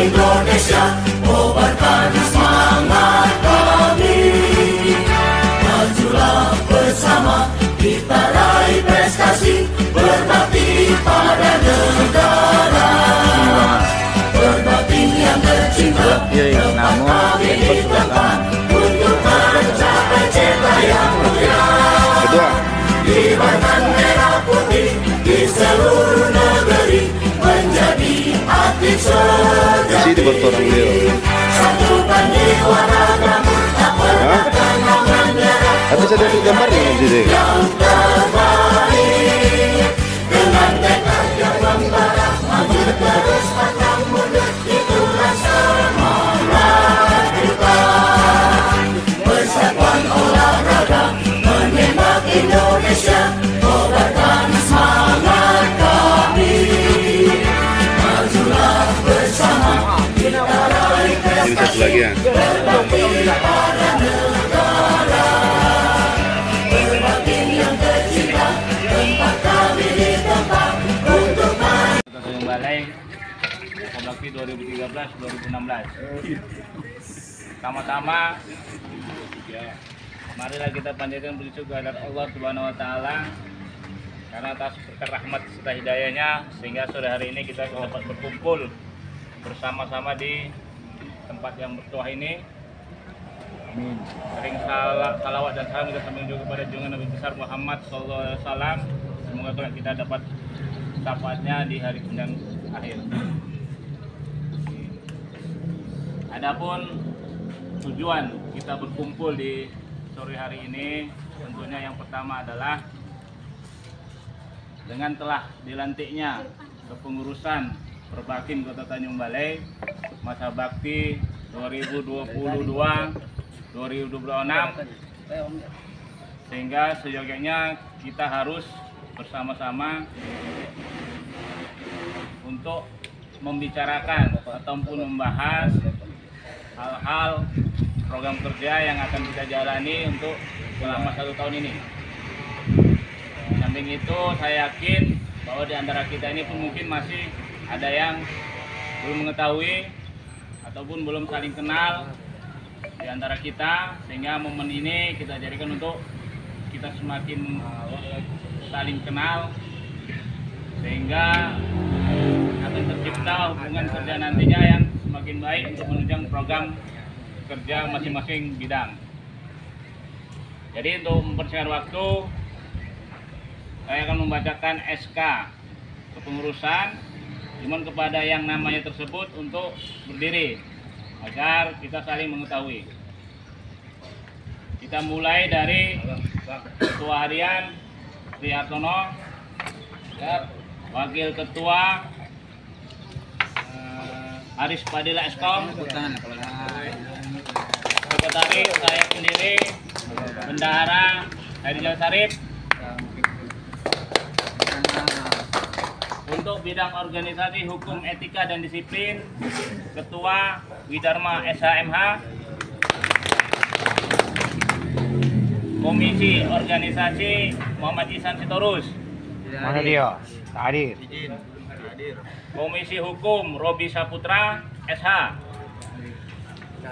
Indonesia, kobarkan semangat kami. Majulah bersama, kita raih prestasi, berbakti pada negara. Berbakti yang tercinta, tempat kami ditempatkan untuk mencapai cita yang mulia. Kibarkan merah putih di seluruh negeri, menjadi atlet sejati. Satukan jiwa ragamu, tak pernah kenal menyerah. Habis ada gambar nih di sini. Yang terbaik, dengan tekad yang membara, maju terus pantang mundur, itulah semangat kita. Persatuan olahraga, menembak Indonesia, kobarkan semangat kami. Majulah bersama, kita raih prestasi, berbakti pada negara. Berbakti yang tercinta, tempat kami ditempatkan untuk Tanjung Balai Berbakti 2013-2016. Sama-sama marilah kita panjatkan puji syukur kehadirat Allah Subhanahu wa taala karena atas berkat rahmat serta hidayahnya sehingga sore hari ini kita dapat berkumpul bersama-sama di tempat yang bertuah ini. Sering salawat dan salam kita sambung juga kepada junjungan Nabi besar Muhammad SAW. Semoga kita dapat syafaatnya di hari kemudian akhir. Adapun tujuan kita berkumpul di sore hari ini tentunya yang pertama adalah dengan telah dilantiknya kepengurusan Perbakti Kota Tanjung Balai masa bakti 2022-2026 sehingga seyogyanya kita harus bersama-sama untuk membicarakan ataupun membahas hal-hal program kerja yang akan kita jalani untuk selama 1 tahun ini. Di samping itu saya yakin bahwa di antara kita ini pun mungkin masih ada yang belum mengetahui ataupun belum saling kenal di antara kita, sehingga momen ini kita jadikan untuk kita semakin saling kenal sehingga akan tercipta hubungan kerja nantinya yang semakin baik untuk menunjang program kerja masing-masing bidang. Jadi untuk mempersingkat waktu, saya akan membacakan SK kepengurusan cuman kepada yang namanya tersebut untuk berdiri agar kita saling mengetahui. Kita mulai dari Ketua Harian Tri Hartono, Wakil Ketua Aris Padilla Eskom, Sekretaris saya sendiri, Bendahara Harijal Sarip. Untuk bidang organisasi, hukum, etika, dan disiplin, Ketua Widharma SHMH. Komisi Organisasi Muhammad Ihsan Sitorus. Mana dia? Hadir. Komisi Hukum Robi Saputra SH.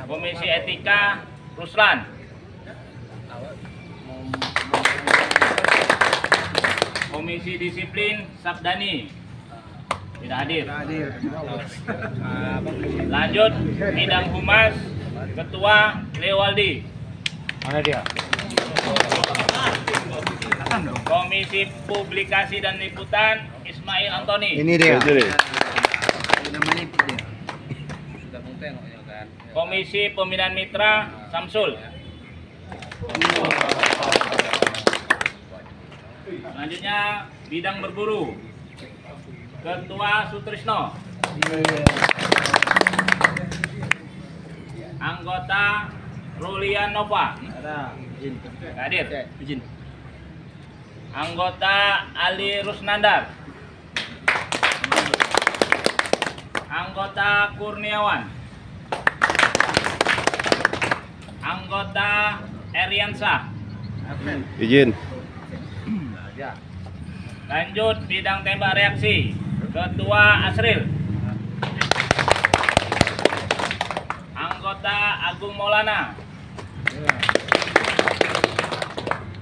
Komisi Etika Ruslan. Komisi Disiplin Sabdani tidak hadir. Lanjut bidang humas, Ketua Lewaldi. Mana dia? Komisi Publikasi dan Liputan Ismail Antoni. Ini dia. Komisi Pembinaan Mitra Samsul. Selanjutnya bidang berburu, Ketua Sutrisno. Anggota Rulian Nova. Hadir. Anggota Ali Rusnandar. Anggota Kurniawan. Anggota Eriansa. Izin. Lanjut bidang tembak reaksi, Ketua Asril. Anggota Agung Maulana.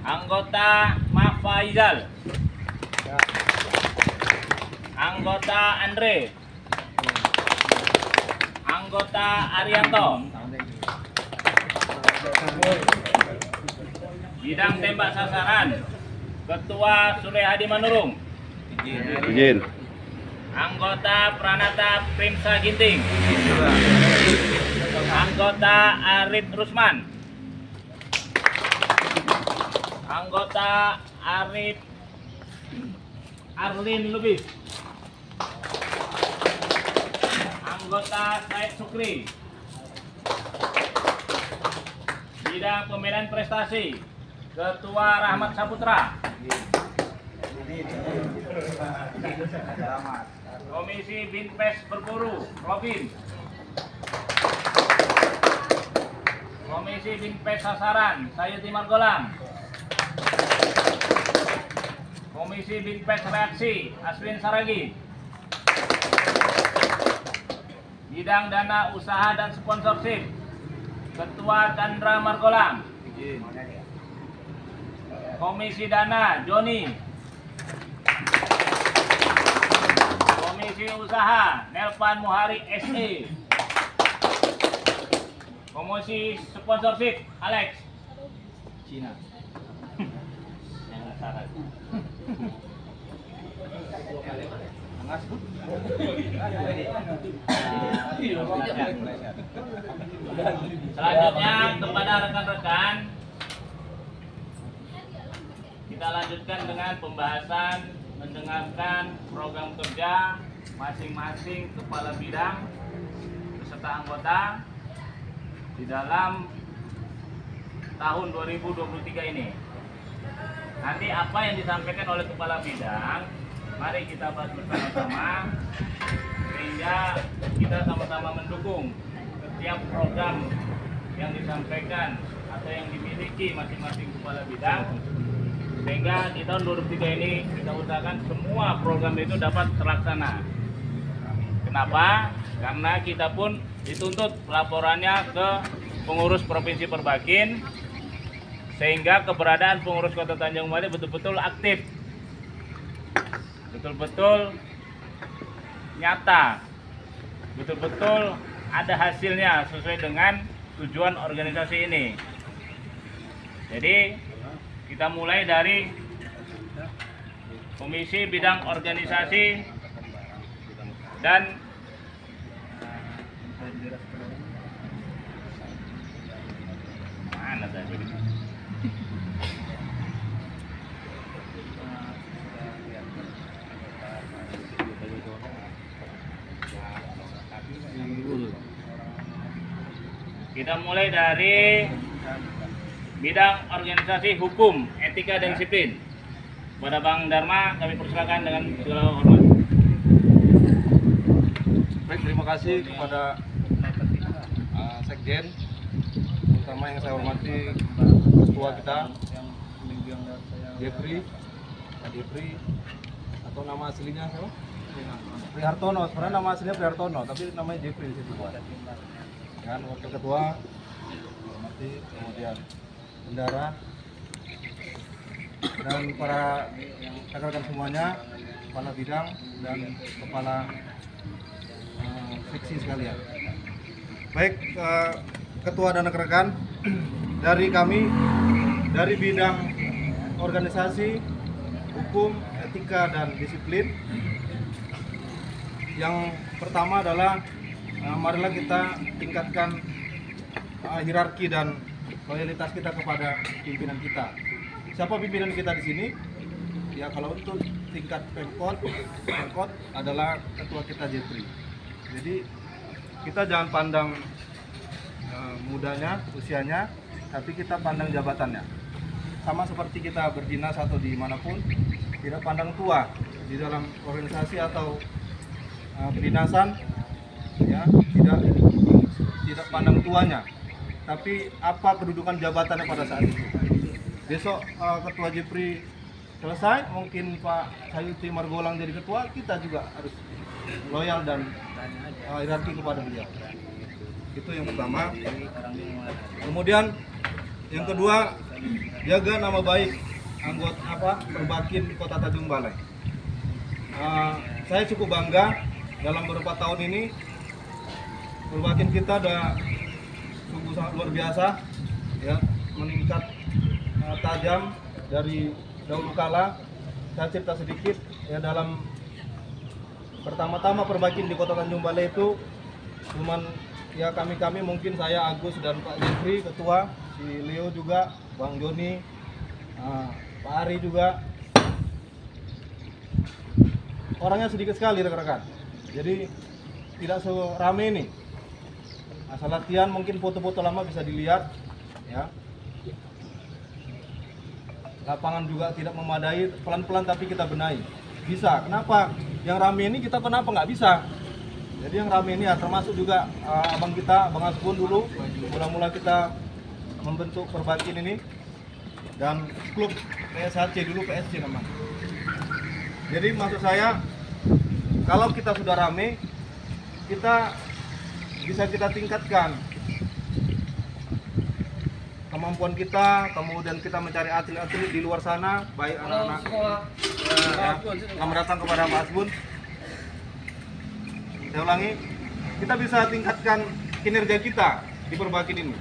Anggota Mafaizal. Anggota Andre. Anggota Arianto. Bidang tembak sasaran, Ketua Surya Hadi Manurung. Izin. Anggota Pranata Primsa Ginting. Anggota Arif Rusman. Anggota Arlin Lubis. Anggota Said Sukri. Bidang pembinaan prestasi, Ketua Rahmat Saputra. Komisi Binpes Berburu, Robin. Komisi Binpes Sasaran, Sayuti Margolam. Komisi Binpes Reaksi, Aswin Saragi. Bidang dana usaha dan sponsorship, Ketua Chandra Margolam. Komisi dana, Joni. Komisi usaha, Nelvan Muhari SE. Komisi sponsorship, Alex. Cina. Yang salah. Selanjutnya kepada rekan-rekan, kita lanjutkan dengan pembahasan mendengarkan program kerja masing-masing kepala bidang beserta anggota di dalam tahun 2023 ini. Nanti apa yang disampaikan oleh kepala bidang, mari kita bahas bersama-sama sehingga kita sama-sama mendukung setiap program yang disampaikan atau yang dimiliki masing-masing kepala bidang, sehingga di tahun 2023 ini kita usahakan semua program itu dapat terlaksana. Kenapa? Karena kita pun dituntut pelaporannya ke pengurus Provinsi Perbakin, sehingga keberadaan pengurus Kota Tanjung Balai betul-betul aktif, betul-betul nyata, betul-betul ada hasilnya sesuai dengan tujuan organisasi ini. Jadi kita mulai dari Komisi Bidang Organisasi dan mana tadi? Kita mulai dari bidang organisasi hukum, etika dan disiplin. Kepada Bang Dharma kami persilakan dengan segala hormat. Baik, terima kasih kepada Sekjen, terutama yang saya hormati ketua kita, Jeffrey atau nama aslinya siapa? Prihartono. Sebenarnya nama aslinya Prihartono, tapi namanya Jeffrey di situ, Pak. Dan wakil ketua, hormati, kemudian bendara dan para rekan-rekan semuanya, kepala bidang dan kepala seksi sekalian. Baik, ketua dan rekan-rekan, dari kami dari bidang organisasi, hukum, etika dan disiplin. Yang pertama adalah marilah kita tingkatkan hierarki dan loyalitas kita kepada pimpinan kita. Siapa pimpinan kita di sini? Ya, kalau untuk tingkat Pemkot adalah ketua kita Jeffrey. Jadi kita jangan pandang mudanya, usianya, tapi kita pandang jabatannya. Sama seperti kita berdinas atau dimanapun, tidak pandang tua di dalam organisasi atau kedinasan, ya, tidak pandang tuanya, tapi apa kedudukan jabatannya pada saat itu. Besok ketua Jeffrey selesai, mungkin Pak Sayuti Margolang jadi ketua, kita juga harus loyal dan hierarki kepada beliau. Itu yang pertama. Kemudian yang kedua, jaga nama baik anggota Perbakin Kota Tanjung Balai. Saya cukup bangga dalam beberapa tahun ini Perbakin kita udah sungguh sangat luar biasa, ya, meningkat tajam dari dahulu kala. Saya cerita sedikit ya, dalam pertama-tama Perbakin di Kota Tanjung Balai itu cuman ya kami mungkin saya, Agus dan Pak Jeffrey ketua, si Leo juga, Bang Joni, Pak Ari juga. Orangnya sedikit sekali rekan-rekan. Jadi tidak serame ini. Asal latihan mungkin foto-foto lama bisa dilihat ya. Lapangan juga tidak memadai, pelan-pelan tapi kita benahi. Bisa. Kenapa? Yang rame ini kita kenapa nggak bisa? Jadi yang rame ini ya termasuk juga abang kita, Bang Asbun dulu. Mula-mula kita membentuk Perbakin ini. Dan klub PSHC dulu, PSG namanya. Jadi maksud saya, kalau kita sudah rame, kita bisa kita tingkatkan kemampuan kita, kemudian kita mencari atlet-atlet di luar sana, baik anak-anak yang datang kepada Mas Bun. Saya ulangi, kita bisa tingkatkan kinerja kita di Perbakin ini.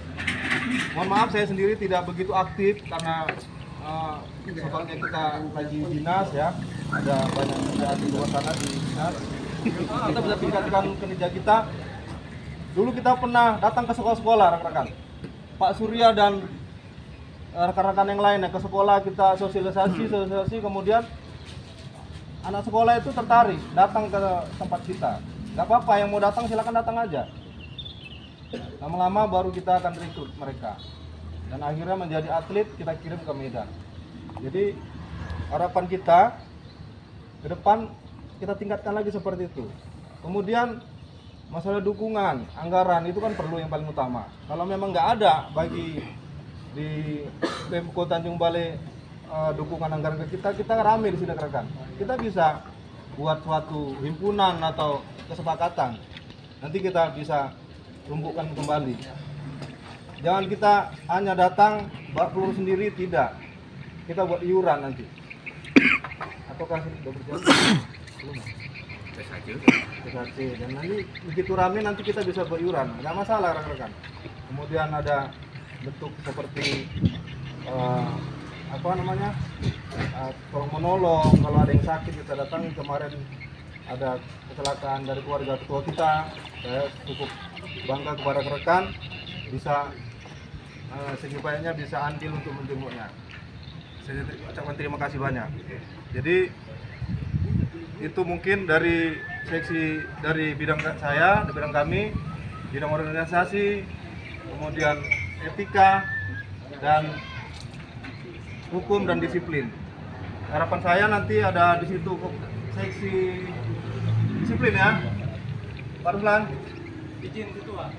Mohon maaf saya sendiri tidak begitu aktif karena soalnya kita lagi dinas ya, ada banyak kerjaan di luar sana di dinas. Kita bisa tingkatkan kinerja kita. Dulu kita pernah datang ke sekolah-sekolah rekan-rekan. Pak Surya dan rekan-rekan yang lain ke sekolah, kita sosialisasi, kemudian anak sekolah itu tertarik datang ke tempat kita. Gak apa-apa, yang mau datang silakan datang aja. Lama-lama baru kita akan rekrut mereka. Dan akhirnya menjadi atlet, kita kirim ke Medan. Jadi harapan kita ke depan kita tingkatkan lagi seperti itu. Kemudian masalah dukungan, anggaran itu kan perlu yang paling utama. Kalau memang nggak ada bagi di Pemkot Tanjung Balai dukungan anggaran ke kita rame di sini rekan. Kita bisa buat suatu himpunan atau kesepakatan. Nanti kita bisa tumbuhkan kembali. Jangan kita hanya datang bawa peluru sendiri, tidak. Kita buat iuran nanti. Ataukah sudah berjalan? Belum. PSHC. Dan nanti begitu rame nanti kita bisa buat iuran. Nggak masalah rekan-rekan. Kemudian ada bentuk seperti tolong menolong, kalau ada yang sakit kita datang. Kemarin ada kecelakaan dari keluarga ketua kita, saya cukup bangga kepada rekan bisa sebaiknya bisa andil untuk menjenguknya. Saya ucapkan terima kasih banyak. Jadi itu mungkin dari seksi, dari bidang saya, dari bidang kami, bidang organisasi, kemudian etika dan hukum dan disiplin. Harapan saya nanti ada di situ seksi disiplin ya. Pak Ruslan, Izin ketua.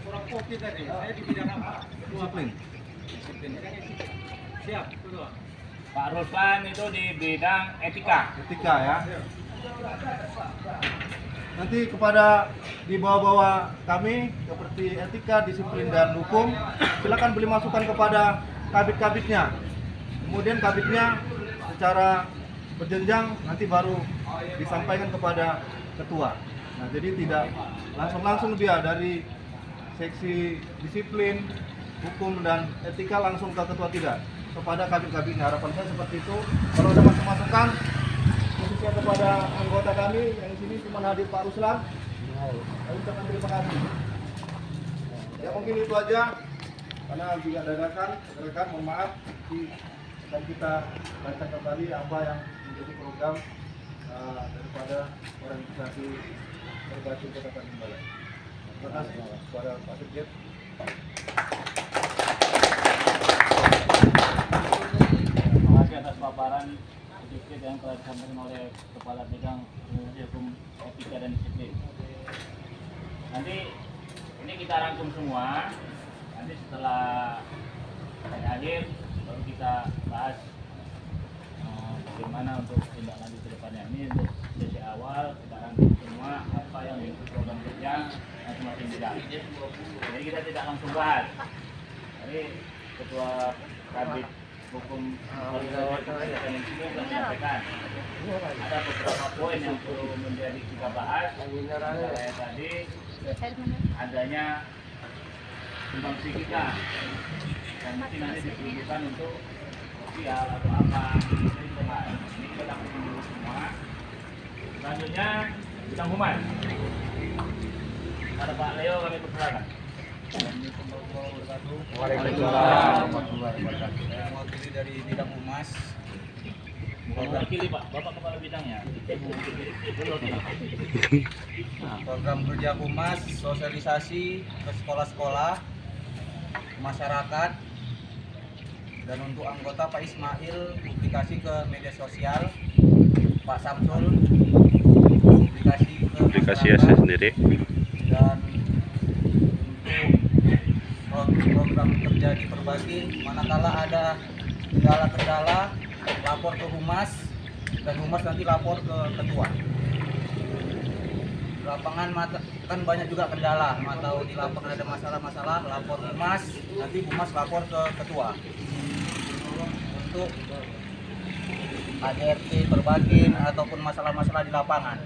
Kurang kopi tadi. Saya di bidang apa? disiplin. Siap, ketua. Pak Ruslan itu di bidang etika. Etika ya. Nanti kepada di bawah-bawah kami seperti etika, disiplin dan hukum, silakan beri masukan kepada kabit-kabitnya. Kemudian kabitnya secara berjenjang nanti baru disampaikan kepada ketua. Nah, jadi tidak langsung dia dari seksi disiplin, hukum dan etika langsung ke ketua, tidak, kepada kabit-kabitnya. Harapan saya seperti itu. Kalau ada masukan khususnya kepada anggota kami yang di sini cuma hadir Pak Ruslan, saya ucapkan terima kasih. Ya mungkin itu aja, karena juga dadakan, rekan mohon maaf, dan kita baca kembali apa yang menjadi program daripada organisasi Perbakin Kota Tanjung Balai. Terima kasih kepada Pak Sekjen. Terima kasih atas paparan sedikit yang telah disampaikan oleh Kepala Bidang Hukum, Etika dan Disiplin. Nanti ini kita rangkum semua. Nanti setelah akhir baru kita bahas bagaimana untuk tindak lanjut ke depannya. Ini untuk sesi awal kita rangkum semua apa yang menjadi program kerja. Nanti masing-masing bidang. Jadi kita tidak langsung bahas. Jadi Ketua Kabid Hukum Organisasi dan menyampaikan ada beberapa poin yang perlu menjadi kita bahas. Kayak tadi adanya sumbang kita dan mungkin nanti diperlukan untuk sosial atau apa. Ini kita langsung dulu semua. Selanjutnya bidang humas. Ada Pak Leo, kami persilakan. Waalaikumsalam. Saya mewakili dari bidang humas. Bukan mewakili Pak, Bapak Kepala Bidangnya. Program kerja humas, sosialisasi ke sekolah-sekolah, masyarakat, dan untuk anggota Pak Ismail publikasi ke media sosial, Pak Samsul publikasi ya saya sendiri, dan untuk program kerja di Perbagi, manakala ada kendala-kendala lapor ke humas dan humas nanti lapor ke ketua. Di lapangan kan banyak juga kendala, atau di lapangan ada masalah-masalah lapor humas, nanti humas lapor ke ketua. Untuk ADRT Perbagin ataupun masalah-masalah di lapangan.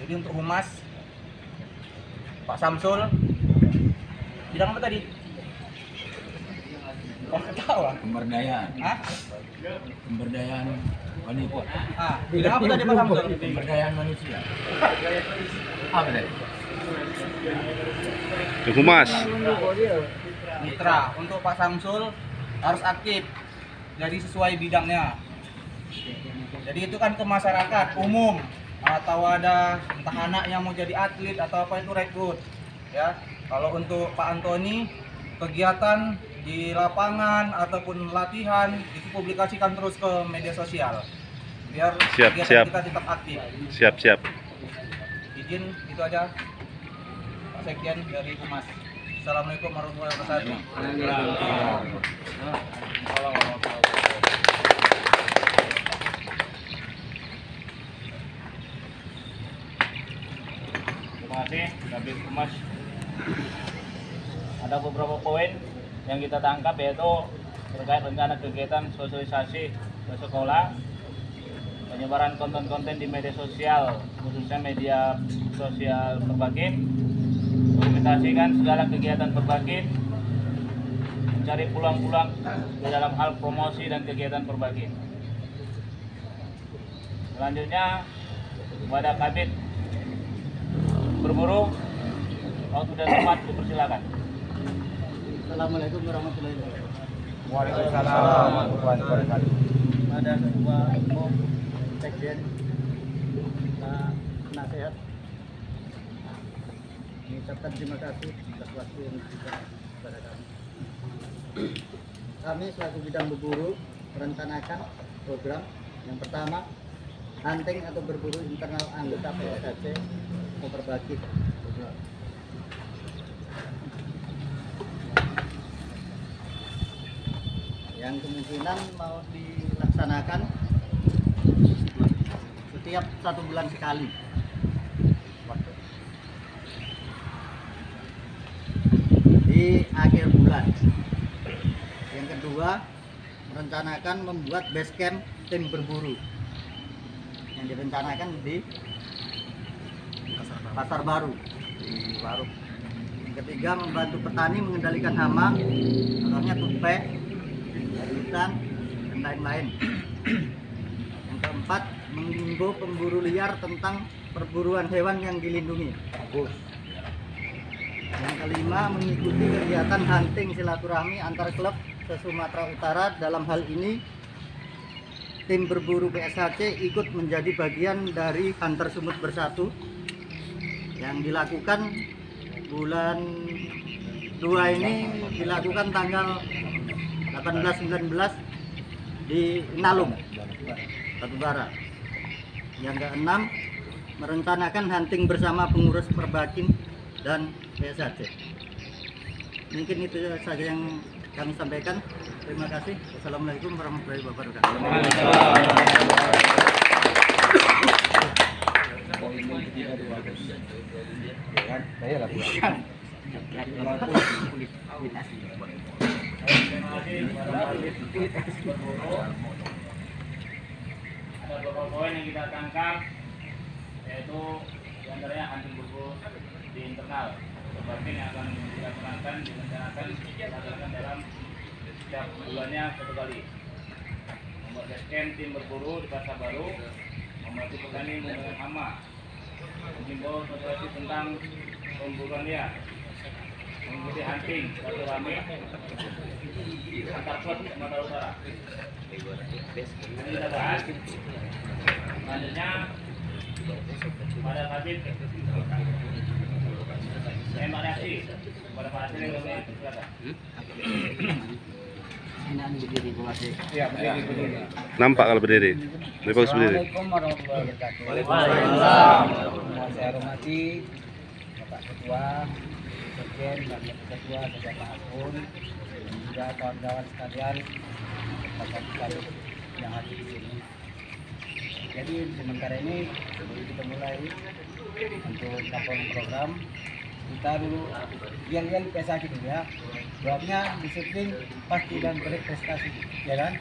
Jadi untuk humas Pak Samsul, bidang apa tadi? Oh, ketawa. Pemberdayaan. Hah? Pemberdayaan wanita. Bidang apa tadi Pak Samsul? Pemberdayaan manusia. Apa tadi? humas. Mitra. Untuk Pak Samsul harus aktif. Jadi sesuai bidangnya. Jadi itu kan ke masyarakat umum, atau ada entah anak yang mau jadi atlet atau apa itu rekrut. Ya. Kalau untuk Pak Antoni, kegiatan di lapangan ataupun latihan itu publikasikan terus ke media sosial biar kegiatan kita tetap aktif. Siap. Izin itu aja Pak Sekjen dari Humas. Assalamualaikum warahmatullahi wabarakatuh. Terima kasih Kabid Humas. Ada beberapa poin yang kita tangkap, yaitu terkait rencana kegiatan sosialisasi ke sekolah, penyebaran konten-konten di media sosial, khususnya media sosial Perbagin, dokumentasikan segala kegiatan Perbagin, mencari peluang-peluang di dalam hal promosi dan kegiatan Perbagin. Selanjutnya kepada Kabid Berburu, waktu dan tempat dipersilakan. Assalamualaikum warahmatullahi wabarakatuh. Waalaikumsalam warahmatullahi wabarakatuh. Ada Ketua Umum, Sekjen, Pak Penasehat. Mengucapkan terima kasih atas waktu yang diberikan kepada kami. Kami selaku bidang berburu merencanakan program yang pertama, hunting atau berburu internal anggota PSHC Perbagi. Yang kemungkinan mau dilaksanakan setiap 1 bulan sekali. Di akhir bulan. Yang kedua, merencanakan membuat base camp tim berburu yang direncanakan di Pasar Baru di Warung. Yang ketiga, membantu petani mengendalikan hama, contohnya tupai, hutan, dan lain-lain. Yang keempat, menghimbau pemburu liar tentang perburuan hewan yang dilindungi. Yang kelima, mengikuti kegiatan hunting silaturahmi antar klub se-Sumatera Utara. Dalam hal ini, tim berburu PSHC ikut menjadi bagian dari Hunter Sumut Bersatu yang dilakukan bulan 2 ini, dilakukan tanggal 18-19 di Inalum, Batubara. Yang keenam, merencanakan hunting bersama pengurus Perbagin dan PSHC. Mungkin itu saja yang kami sampaikan. Terima kasih. Wassalamualaikum warahmatullahi wabarakatuh. Ada beberapa poin yang kita tangkap, yaitu diantaranya hunting berburu di internal. Seperti yang akan dilaksanakan direncanakan dilaksanakan dalam setiap bulannya 1 kali. Membuat camp tim berburu di pasar baru, membantu petani menggunakan hama, menghimbau sosialisasi tentang pemburuan liar, mengikuti hunting satu rame antar klub Sumatera Utara. Ini kita bahas. Selanjutnya pada Habib tembak reaksi pada Pak Hasil yang silakan. Nampak kalau berdiri. Lebih bagus berdiri. Assalamualaikum warahmatullahi wabarakatuh. Waalaikumsalam. Saya hormati Bapak Ketua, Sekjen, Wakil Ketua, Sejahtera Akun, dan juga kawan-kawan sekalian, Bapak Kadus yang hadir di sini. Jadi sementara ini sebelum kita mulai untuk laporan program, kita dulu yang PSAC dulu ya. Jawabnya disiplin, pasti dan berprestasi, ya kan?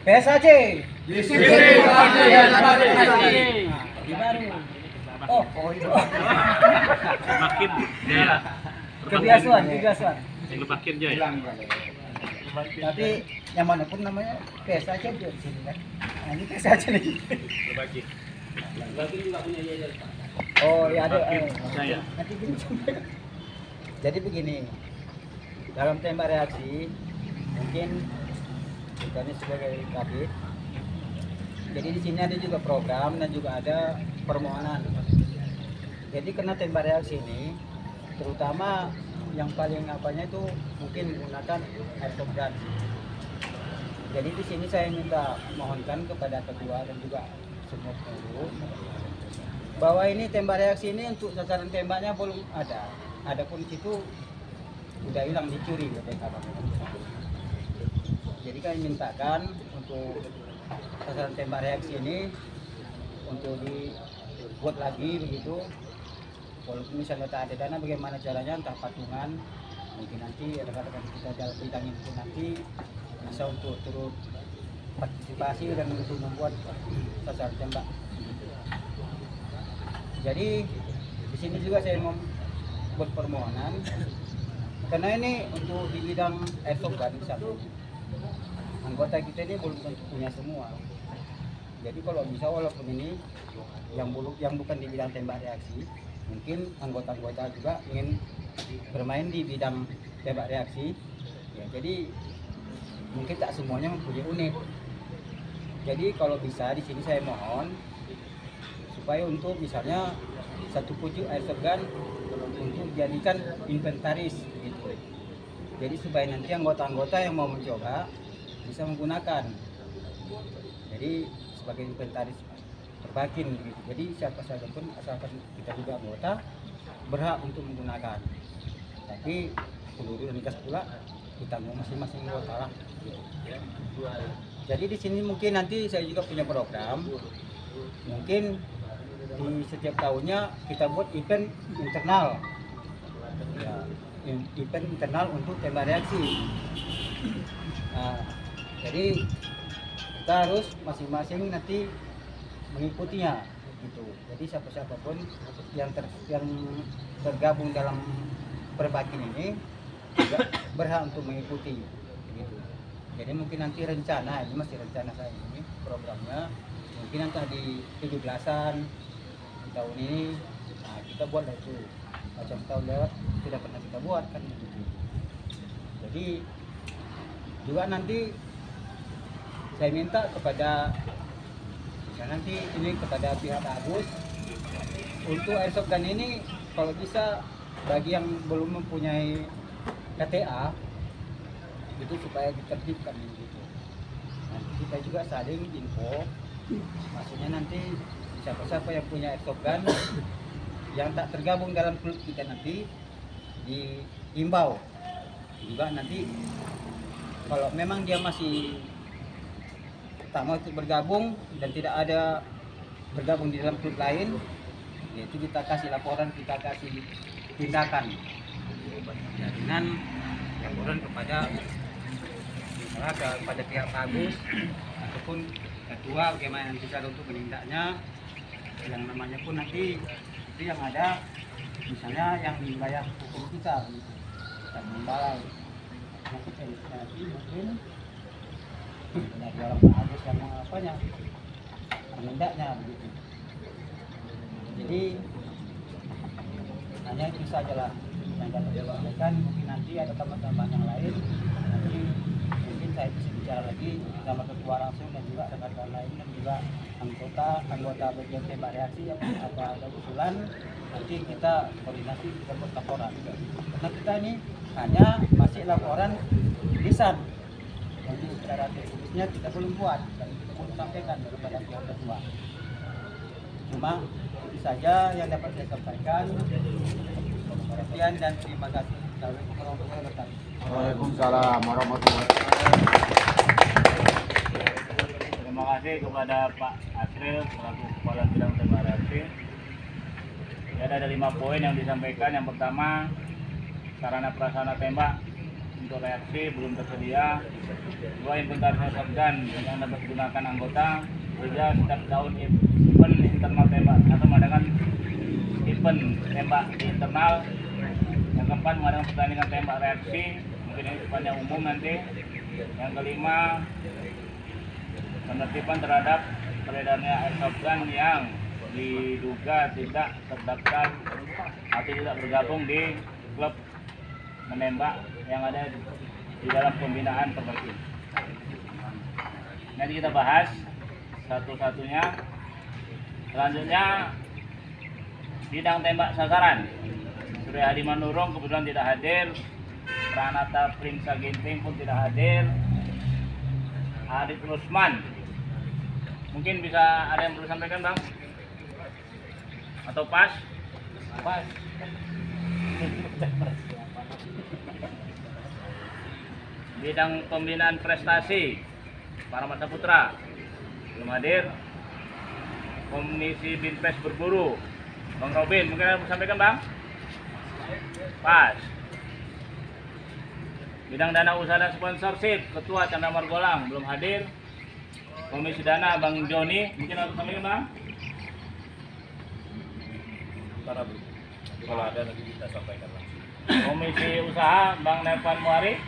PSAC. Disiplin, pasti dan berprestasi. Gimana? Oh itu. Makin ya. Kebiasaan. Yang makin ya. Tapi yang manapun namanya PSAC di sini kan. Nah, ini PSAC lagi. Berbagi. Oh ya ada. Saya. Nanti gini. Jadi begini, dalam tembak reaksi mungkin kita ini sebagai kabit. Jadi di sini ada juga program dan juga ada permohonan. Jadi karena tembak reaksi ini, terutama yang paling apanya itu mungkin menggunakan airsoft gun. Jadi di sini saya minta mohonkan kepada ketua dan juga semua pengurus bahwa ini tembak reaksi ini untuk sasaran tembaknya belum ada. Adapun situ udah hilang, dicuri BPK. Jadi kami mintakan untuk sasaran tembak reaksi ini untuk dibuat lagi begitu. Walaupun misalnya tak ada dana, bagaimana caranya, entah patungan, mungkin nanti rekan-rekan kita dalam bidang itu nanti bisa untuk turut partisipasi dan untuk membuat sasaran tembak. Jadi di sini juga saya mau buat permohonan karena ini untuk di bidang airsoft gun satu anggota kita ini belum tentu punya semua. Jadi kalau bisa walaupun ini yang bukan di bidang tembak reaksi, mungkin anggota-anggota juga ingin bermain di bidang tembak reaksi. Ya, jadi mungkin tak semuanya mempunyai unit. Jadi kalau bisa di sini saya mohon supaya untuk misalnya satu pucuk airsoft gun untuk dijadikan inventaris gitu. Jadi supaya nanti anggota-anggota yang mau mencoba bisa menggunakan. Jadi sebagai inventaris perbakin gitu. Jadi siapa saja pun asalkan kita juga anggota berhak untuk menggunakan. Tapi peluru dan gas pula ditanggung masing-masing anggota lah. Gitu. Jadi di sini mungkin nanti saya juga punya program. Mungkin di setiap tahunnya kita buat event internal. Ya, event internal untuk tembak reaksi. Nah, jadi kita harus masing-masing nanti mengikutinya gitu. Jadi siapa-siapa pun yang tergabung dalam perbakin ini juga berhak untuk mengikuti gitu. Jadi mungkin nanti rencana, ini masih rencana saya ini programnya, mungkin nanti di 17-an di tahun ini, nah kita buat itu macam tahun lewat tidak pernah kita buat kan gitu. Jadi juga nanti saya minta kepada nanti ini kepada pihak Agus untuk airsoft gun ini kalau bisa bagi yang belum mempunyai KTA itu supaya ditertibkan gitu. Nanti kita juga saling info, maksudnya nanti siapa-siapa yang punya airsoft gun yang tak tergabung dalam klub kita nanti diimbau juga nanti kalau memang dia masih tak mau ikut bergabung dan tidak ada bergabung di dalam klub lain, yaitu kita kasih laporan, kita kasih tindakan dengan laporan kepada misalnya kepada pihak Pak Agus ataupun ketua bagaimana nanti cara untuk menindaknya, yang namanya pun nanti itu yang ada misalnya yang di wilayah hukum kita dan membalai nanti mungkin dari orang Pak Agus yang apanya menindaknya begitu. Jadi hanya itu sajalah yang dapat saya sampaikan. Mungkin nanti ada teman-teman yang lain, nanti mungkin saya bisa bicara lagi sama ketua langsung dan juga rekan-rekan lain dan juga anggota bagian tembak reaksi yang ada usulan, nanti kita koordinasi kita buat laporan. Karena kita ini hanya masih laporan lisan, jadi secara tertulisnya kita belum buat dan kita belum sampaikan kepada pihak ketua. Cuma itu saja yang dapat saya sampaikan. Sekian dan terima kasih. Assalamualaikum warahmatullahi wabarakatuh. Waalaikumsalam warahmatullahi wabarakatuh. Terima kasih kepada Pak Asril selaku Kepala Bidang Tembak Reaksi. Ya, ada 5 poin yang disampaikan. Yang pertama, sarana prasarana tembak untuk reaksi belum tersedia. 2, inventarisasi shotgun yang dapat digunakan anggota. 3, setiap tahun event internal tembak atau mengadakan event tembak di internal. Yang keempat, mengadakan pertandingan tembak reaksi, mungkin ini sifatnya umum nanti. Yang kelima, penertiban terhadap peredarnya airsoft gun yang diduga tidak terdaftar atau tidak bergabung di klub menembak yang ada di dalam pembinaan Perbaki. Nanti kita bahas satu-satunya. Selanjutnya, bidang tembak sasaran. Surya Hadi Manurung kebetulan tidak hadir. Pranata Prinsa Ginting pun tidak hadir. Adit Rusman, mungkin bisa ada yang perlu sampaikan, Bang? Atau pas? Pas. Bidang pembinaan prestasi para mata putra belum hadir. Komisi Binpres berburu, Bang Robin, mungkin ada yang perlu sampaikan, Bang? Pas. Bidang dana usaha dan sponsorship, Ketua Chandra Margolang belum hadir. Komisi dana Bang Joni, mungkin harus sampaikan, Bang? Kalau ada nanti kita sampaikan langsung. Komisi usaha Bang Nevan Muari.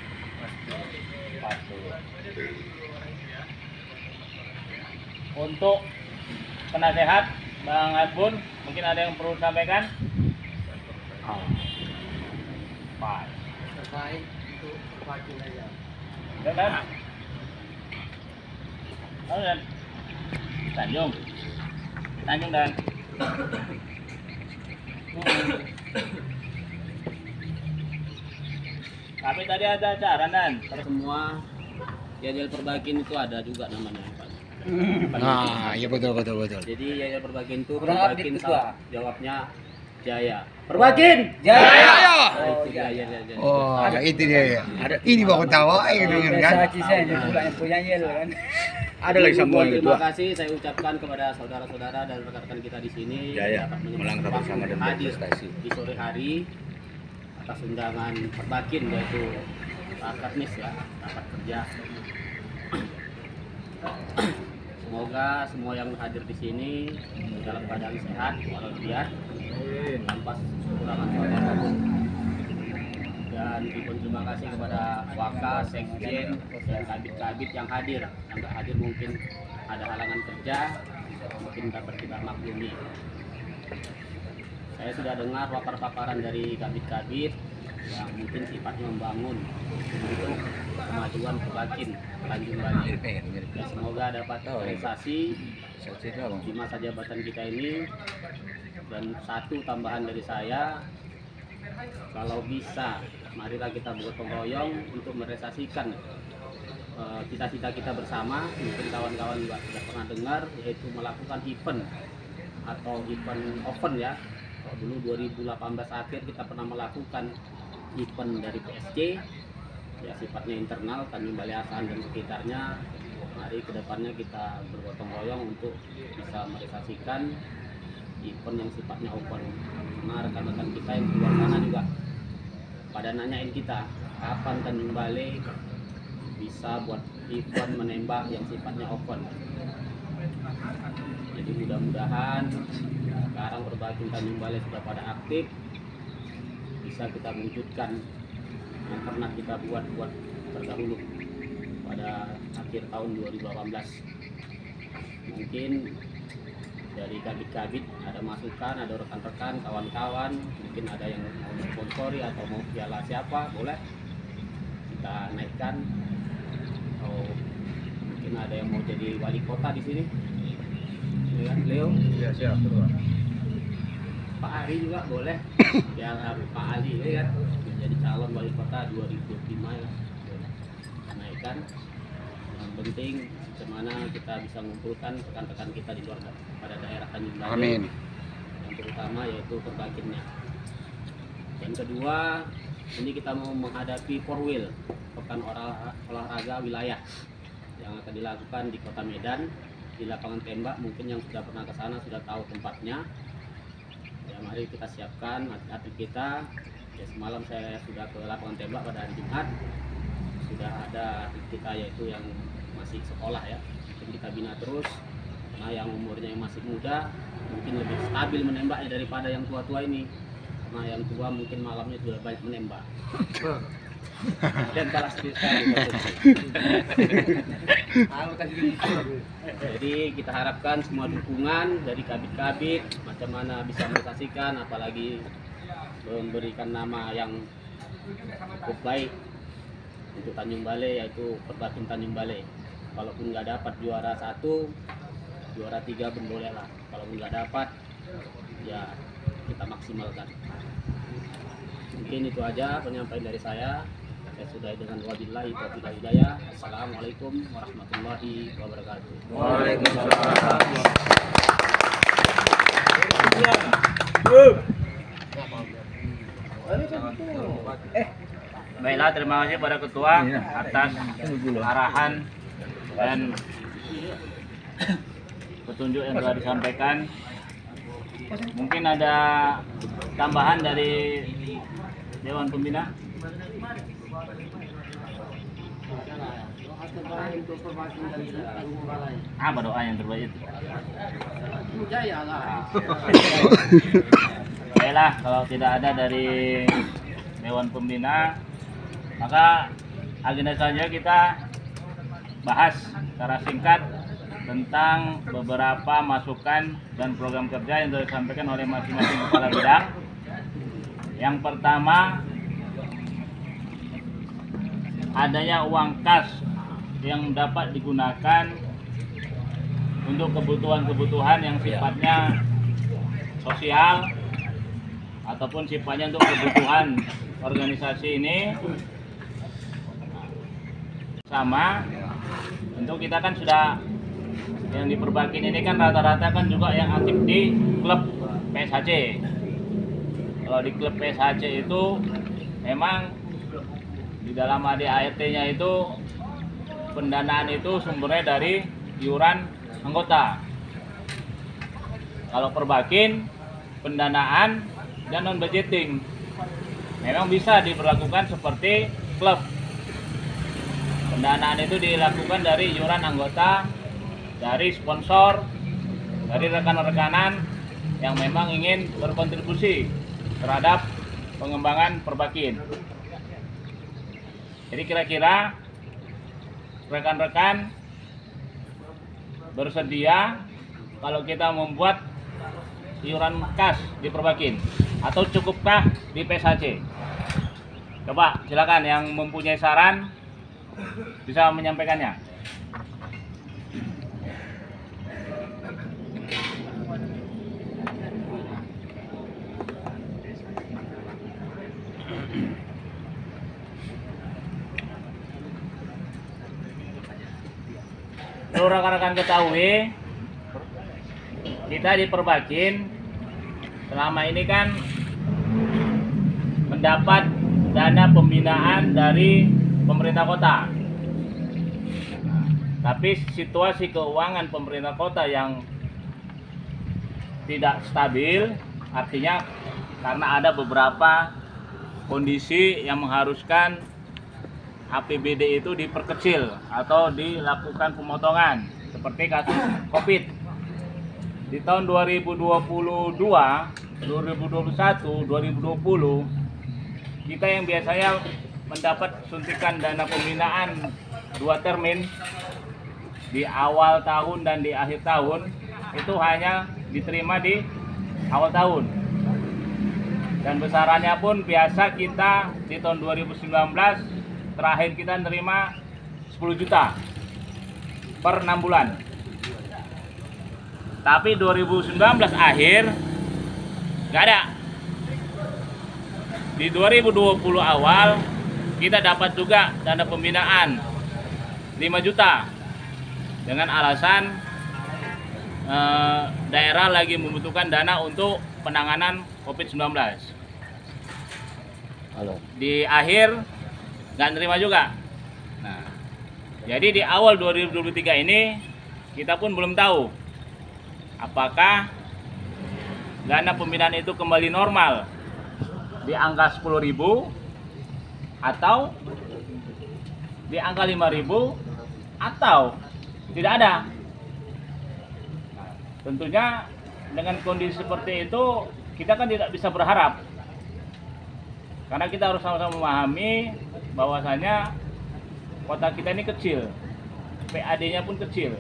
Untuk penasehat Bang Asbun, mungkin ada yang perlu sampaikan? Pas. Terbaik untuk wakil aja. Dan Tanjung dan tapi tadi ada acara dan semua Yayal Perbakin itu ada juga namanya Pak. Nah, iya betul. Jadi Yayal Perbakin itu Kurang Perbakin update, Ketua. jawabnya Jaya. Perbakin Jaya. Oh, itu Jaya. Oh, itu dia ya. Ini baru tahu kan. Kisah yang pula yang punya Yel kan. Ada lagi sambungan Terima kasih saya ucapkan kepada saudara-saudara dan rekan-rekan kita di sini Jaya, dapat melangkah bersama dan hadir berprestasi. di sore hari atas undangan Perbakin, yaitu Akarnis ya, rapat kerja. Semoga semua yang hadir di sini dalam keadaan sehat walafiat tanpa kekurangan suatu apapun. Dan diberi terima kasih kepada Waka, Sekjen, dan kabit-kabit yang hadir. Yang tidak hadir mungkin ada halangan kerja, mungkin dapat kita maklumi. Saya sudah dengar paparan dari kabit-kabit yang mungkin sifatnya membangun untuk kemajuan Perbakin Tanjung Bali. Dan semoga dapat realisasi di masa jabatan kita ini. Dan satu tambahan dari saya, kalau bisa marilah kita bergotong royong untuk merealisasikan cita-cita kita bersama. Mungkin kawan-kawan juga sudah pernah dengar, yaitu melakukan event atau event open ya. Dulu 2018 akhir kita pernah melakukan event dari PSC ya, sifatnya internal Tanjung Balai Asahan dan sekitarnya. Mari kedepannya kita bergotong royong untuk bisa merealisasikan event yang sifatnya open. Karena rekan-rekan kita yang di luar sana juga pada nanyain kita kapan Tanjung Balai bisa buat event menembak yang sifatnya open. Jadi mudah-mudahan sekarang Perbakin Tanjung Balai sudah pada aktif, bisa kita wujudkan yang pernah kita buat terdahulu pada akhir tahun 2018. Mungkin dari kabit-kabit ada masukan, ada rekan-rekan, kawan-kawan, mungkin ada yang mau sponsori atau mau piala siapa, boleh kita naikkan. Atau mungkin ada yang mau jadi wali kota di sini, ya, Leo. Ya siap. Pak Ari juga boleh, piala Pak Ali ya kan, menjadi calon wali kota 2025 ya, boleh kita naikkan. Yang penting bagaimana kita bisa mengumpulkan rekan-rekan kita di luar pada daerah Tanjung Balai. Amin. Yang terutama yaitu Perbakinnya. Yang kedua, ini kita mau menghadapi Porwil, pekan olahraga wilayah yang akan dilakukan di Kota Medan di lapangan tembak. Mungkin yang sudah pernah ke sana sudah tahu tempatnya. Ya, mari kita siapkan atlet kita. Ya, semalam saya sudah ke lapangan tembak pada hari Jumat. Sudah ada atlet kita yaitu yang masih sekolah ya, mungkin kita bina terus, karena yang umurnya yang masih muda mungkin lebih stabil menembaknya daripada yang tua-tua ini, karena yang tua mungkin malamnya sudah banyak menembak dan kalah sekali. Jadi kita harapkan semua dukungan dari kabit-kabit, macam mana bisa mengkasihkan, apalagi memberikan nama yang cukup baik untuk Tanjung Balai, yaitu Perbakin Tanjung Balai. Kalaupun nggak dapat juara 1, juara 3 pun boleh lah. Kalaupun nggak dapat, ya kita maksimalkan. Mungkin itu aja penyampaian dari saya. Saya sudah dengan wabillahi taufiq wal hidayah. Assalamualaikum warahmatullahi wabarakatuh. Baiklah, terima kasih pada ketua atas arahan dan petunjuk yang telah disampaikan. Mungkin ada tambahan dari Dewan Pembina? Apa doa yang terbaik itu? Baiklah, kalau tidak ada dari Dewan Pembina, maka agenda selanjutnya kita bahas secara singkat tentang beberapa masukan dan program kerja yang telah disampaikan oleh masing-masing kepala bidang. Yang pertama, adanya uang kas yang dapat digunakan untuk kebutuhan-kebutuhan yang sifatnya sosial ataupun sifatnya untuk kebutuhan organisasi ini. Sama, untuk kita kan sudah yang di Perbakin ini kan rata-rata kan juga yang aktif di klub PSHC. Kalau di klub PSHC itu memang di dalam ADART-nya itu pendanaan itu sumbernya dari iuran anggota. Kalau Perbakin pendanaan dan non budgeting memang bisa diberlakukan seperti klub. Pendanaan itu dilakukan dari iuran anggota, dari sponsor, dari rekan-rekanan yang memang ingin berkontribusi terhadap pengembangan Perbakin. Jadi kira-kira rekan-rekan bersedia kalau kita membuat iuran kas di Perbakin atau cukupkah di PSHC? Coba silakan yang mempunyai saran bisa menyampaikannya. Perlu rekan-rekan ketahui, kita di Perbakin selama ini kan mendapat dana pembinaan dari pemerintah kota. Tapi situasi keuangan pemerintah kota yang tidak stabil, artinya karena ada beberapa kondisi yang mengharuskan APBD itu diperkecil atau dilakukan pemotongan seperti kasus COVID. Di tahun 2022, 2021, 2020 kita yang biasanya mendapat suntikan dana pembinaan 2 termin di awal tahun dan di akhir tahun itu hanya diterima di awal tahun, dan besarannya pun biasa kita di tahun 2019 terakhir kita nerima 10 juta per 6 bulan. Tapi 2019 akhir nggak ada. Di 2020 awal kita dapat juga dana pembinaan 5 juta dengan alasan daerah lagi membutuhkan dana untuk penanganan COVID-19. Di akhir nggak nerima juga. Nah, jadi di awal 2023 ini kita pun belum tahu apakah dana pembinaan itu kembali normal di angka 10.000 atau di angka 5.000 atau tidak ada. Tentunya dengan kondisi seperti itu kita kan tidak bisa berharap, karena kita harus sama-sama memahami bahwasanya kota kita ini kecil, PAD-nya pun kecil.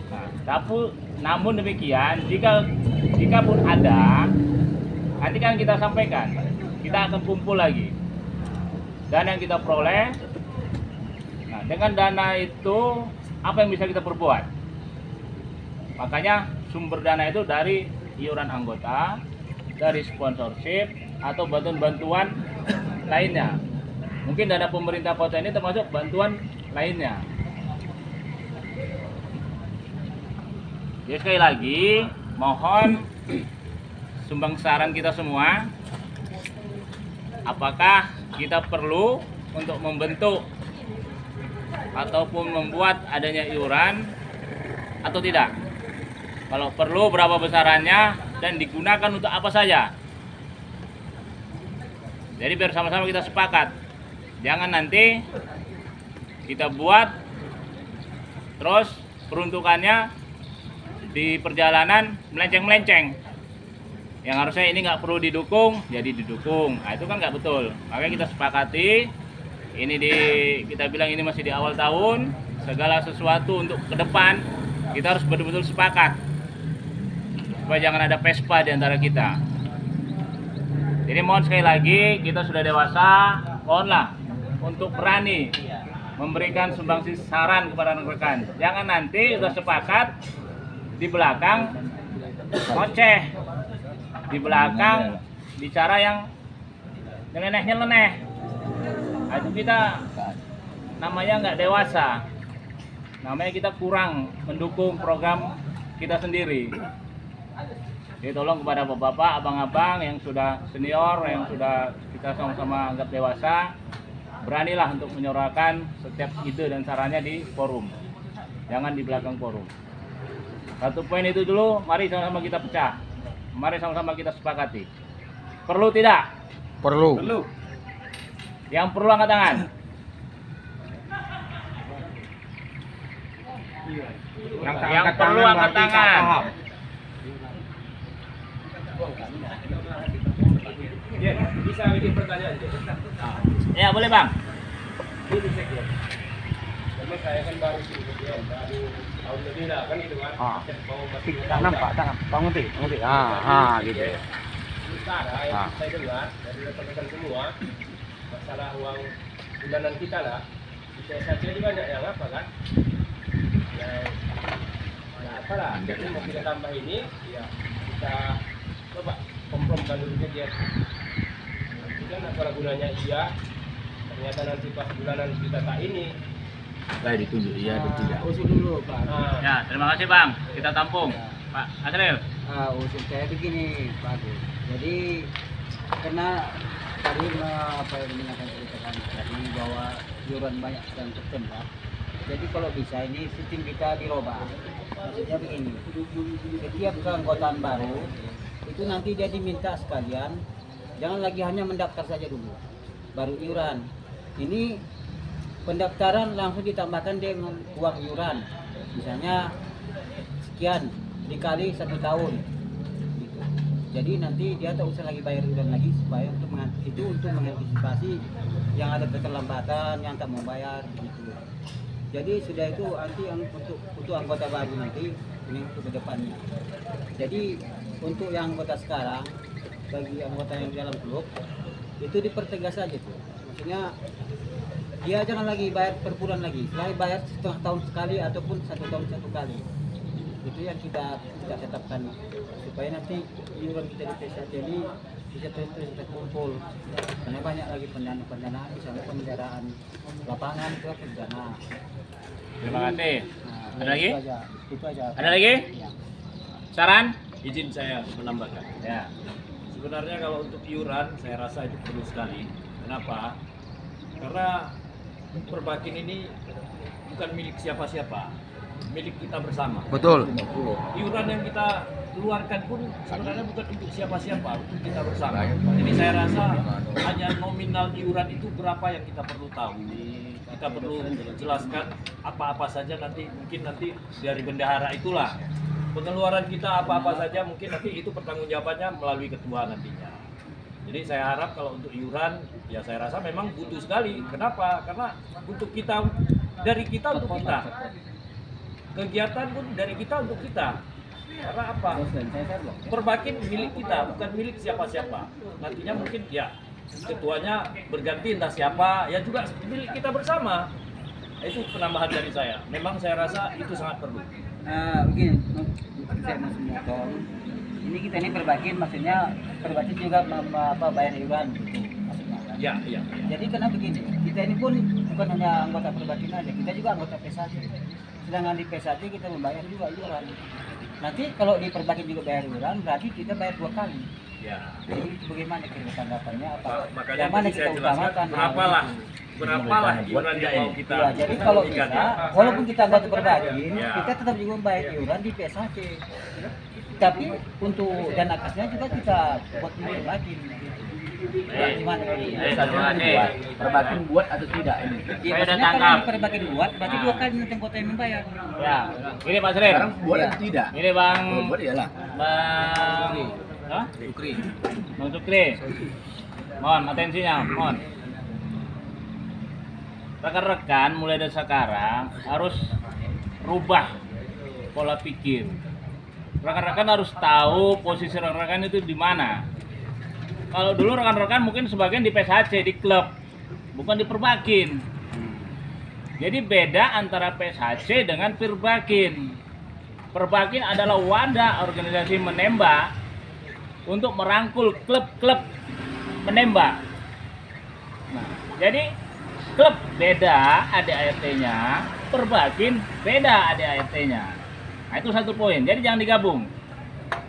Nah, namun demikian jika pun ada, nanti kan kita sampaikan, kita akan kumpul lagi dana yang kita peroleh. Nah, dengan dana itu apa yang bisa kita perbuat? Makanya sumber dana itu dari iuran anggota, dari sponsorship atau bantuan-bantuan lainnya. Mungkin dana pemerintah kota ini termasuk bantuan lainnya. Jadi sekali lagi mohon sumbang saran kita semua, apakah kita perlu untuk membentuk ataupun membuat adanya iuran atau tidak? Kalau perlu berapa besarannya dan digunakan untuk apa saja? Jadi biar sama-sama kita sepakat. Jangan nanti kita buat terus peruntukannya di perjalanan melenceng-melenceng. Yang harusnya ini nggak perlu didukung, jadi didukung. Nah, itu kan nggak betul. Makanya kita sepakati. Ini kita bilang ini masih di awal tahun. Segala sesuatu untuk ke depan kita harus betul-betul sepakat, supaya jangan ada pespa di antara kita. Jadi mohon sekali lagi, kita sudah dewasa, mohonlah untuk berani memberikan sumbangsi saran kepada rekan-rekan. Jangan nanti sudah sepakat di belakang ngoceh, di belakang bicara yang nyeleneh-nyeleneh. Nah, itu kita namanya nggak dewasa, namanya kita kurang mendukung program kita sendiri. Jadi tolong kepada bapak-bapak, abang-abang yang sudah senior, yang sudah kita sama-sama anggap dewasa, beranilah untuk menyuarakan setiap ide dan sarannya di forum, jangan di belakang forum. Satu poin itu dulu, mari sama-sama kita pecah, mari sama-sama kita sepakati. Perlu tidak? Perlu. Yang perlu angkat tangan. Yang perlu angkat tangan. Bisa bikin pertanyaan. Ya boleh bang. Karena saya kan baru tahun lebih lah kan gitu kan. Tangan Pak, tangan. Bangun gitu. Kita ada yang saya dengar dari rekan-rekan semua, masalah uang bulanan kita lah. Bisa saja juga banyak yang apa kan? Ya apalah. Jadi mau kita tambah ini, ya kita coba kompromikan dulu saja. Kan apa gunanya iya, ternyata nanti pas bulanan kita tak ini Ditunjuk iya atau tidak. Usul dulu Pak. Ya terima kasih bang. Kita tampung. Pak Asril. Usul saya begini Pak Agus. Jadi karena tadi apa yang digunakan ceritakan tadi bahwa iuran banyak dan tertembak, Jadi kalau bisa ini sistem kita dirubah. Maksudnya begini, setiap keanggotaan baru itu nanti dia diminta sekalian, jangan lagi hanya mendaftar saja dulu, baru iuran. Ini pendaftaran langsung ditambahkan dengan uang iuran, misalnya sekian dikali 1 tahun. Gitu. Jadi nanti dia tak usah lagi bayar iuran lagi supaya untuk mengantisipasi yang ada keterlambatan, yang tak mau bayar. Gitu. Jadi sudah itu nanti yang untuk anggota baru nanti ini untuk kedepannya. Jadi untuk yang anggota sekarang, bagi anggota yang di dalam klub itu dipertegas saja tuh. Maksudnya dia jangan lagi bayar per bulan lagi, selain bayar setengah tahun sekali ataupun 1 tahun 1 kali. Itu yang kita tetapkan supaya nanti iuran kita di PSAT ini bisa terus terkumpul. Karena banyak lagi pendanaan, misalnya pemeliharaan lapangan itu perdana. Terima kasih. Nah, Ada lagi? Itu aja. Ada lagi? Ya. Saran? Izin saya menambahkan. Ya. Sebenarnya kalau untuk iuran saya rasa itu perlu sekali. Kenapa? Karena Perbakin ini bukan milik siapa-siapa, milik kita bersama. Betul. Iuran yang kita keluarkan pun sebenarnya bukan untuk siapa-siapa, untuk kita bersama. Jadi saya rasa hanya nominal iuran itu berapa yang kita perlu tahu. Kita perlu jelaskan apa-apa saja mungkin nanti dari bendahara itulah. Pengeluaran kita apa-apa saja mungkin nanti itu pertanggungjawabannya melalui ketua nantinya. Jadi saya harap kalau untuk iuran ya saya rasa memang butuh sekali. Kenapa? Karena untuk kita, dari kita untuk kita. Kegiatan pun dari kita untuk kita. Karena apa? Perbakin milik kita, bukan milik siapa-siapa. Nantinya mungkin ya ketuanya berganti entah siapa, ya juga milik kita bersama. Itu penambahan dari saya. Memang saya rasa itu sangat perlu. Begini, saya mau semotong. Ini kita ini Perbakin, maksudnya Perbakin juga bayar iuran gitu maksudnya kan? Ya. Jadi karena begini, kita ini pun bukan hanya anggota Perbakin aja, kita juga anggota PSAT. Sedangkan di PSAT kita membayar juga iuran. Nanti kalau di Perbakin juga bayar iuran, berarti kita bayar 2 kali. Ya. Jadi bagaimana kira tanggapannya apa? Makanya Yang mana tadi kita saya jelaskan utamakan? berapalah iuran yang mau kita Ya, jadi kalau berikan, bisa, ya. walaupun kita anggota Perbakin, Ya. kita tetap juga membayar iuran di PSAT. Tapi untuk dan akasnya juga kita buat di Perbakin. Gimana ini? Perbakin buat atau tidak ini? Ya, Saya udah maksudnya tangkap. kalau di Perbakin buat, berarti 2 kali nanti anggota yang membayar. Ya. Ini Pak Srem. Buat atau tidak? Ini Bang Buat iyalah. Bang Hah? Ukri. Bang Sukri. Mohon atensinya, mohon. Rekan-rekan mulai dari sekarang harus rubah pola pikir. Rekan-rekan harus tahu posisi rekan-rekan itu di mana. Kalau dulu rekan-rekan mungkin sebagian di PSHC, di klub, bukan di Perbakin. Jadi beda antara PSHC dengan Perbakin. Perbakin adalah wadah organisasi menembak untuk merangkul klub-klub menembak. Nah, jadi klub beda ADART-nya, Perbakin beda ADART-nya. Nah, itu satu poin. Jadi jangan digabung.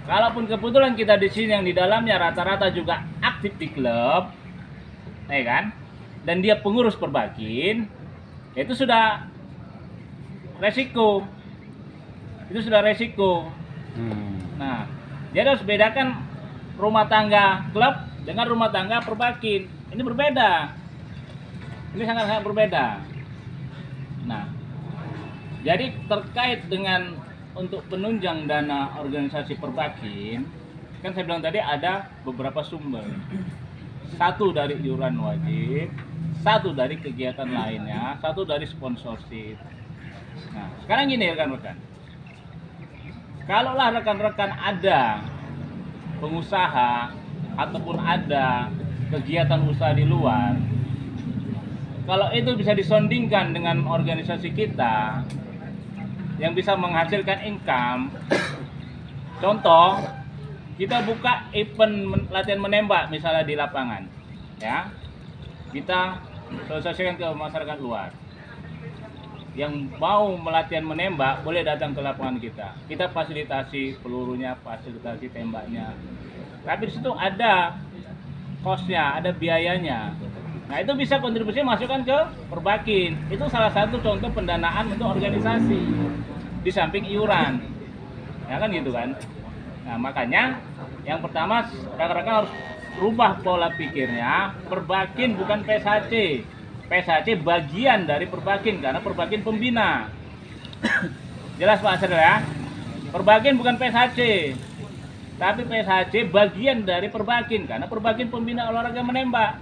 Kalaupun kebetulan kita di sini yang di dalamnya rata-rata juga aktif di klub, ya kan? Dan dia pengurus Perbakin, itu sudah resiko. Itu sudah resiko. Nah, jadi harus bedakan rumah tangga klub dengan rumah tangga Perbakin. Ini berbeda. Ini sangat-sangat berbeda. Nah, jadi terkait dengan untuk penunjang dana organisasi Perbakin, kan saya bilang tadi ada beberapa sumber. Satu dari iuran wajib, satu dari kegiatan lainnya, satu dari sponsorship. Nah, sekarang gini rekan-rekan. Kalaulah rekan-rekan ada pengusaha ataupun ada kegiatan usaha di luar, kalau itu bisa disondingkan dengan organisasi kita yang bisa menghasilkan income, contoh kita buka event latihan menembak misalnya di lapangan, ya kita sosialisasikan ke masyarakat luar. Yang mau melatihan menembak boleh datang ke lapangan kita fasilitasi pelurunya, fasilitasi tembaknya. Tapi di situ ada cost-nya, ada biayanya. Nah itu bisa kontribusi masukkan ke Perbakin. Itu salah satu contoh pendanaan untuk organisasi di samping iuran, ya kan gitu kan. Nah makanya yang pertama rekan-rekan harus rubah pola pikirnya. Perbakin bukan PSHC. PSHC bagian dari Perbakin karena Perbakin pembina. Jelas Pak Asri ya. Perbakin bukan PSHC, tapi PSHC bagian dari Perbakin karena Perbakin pembina olahraga menembak.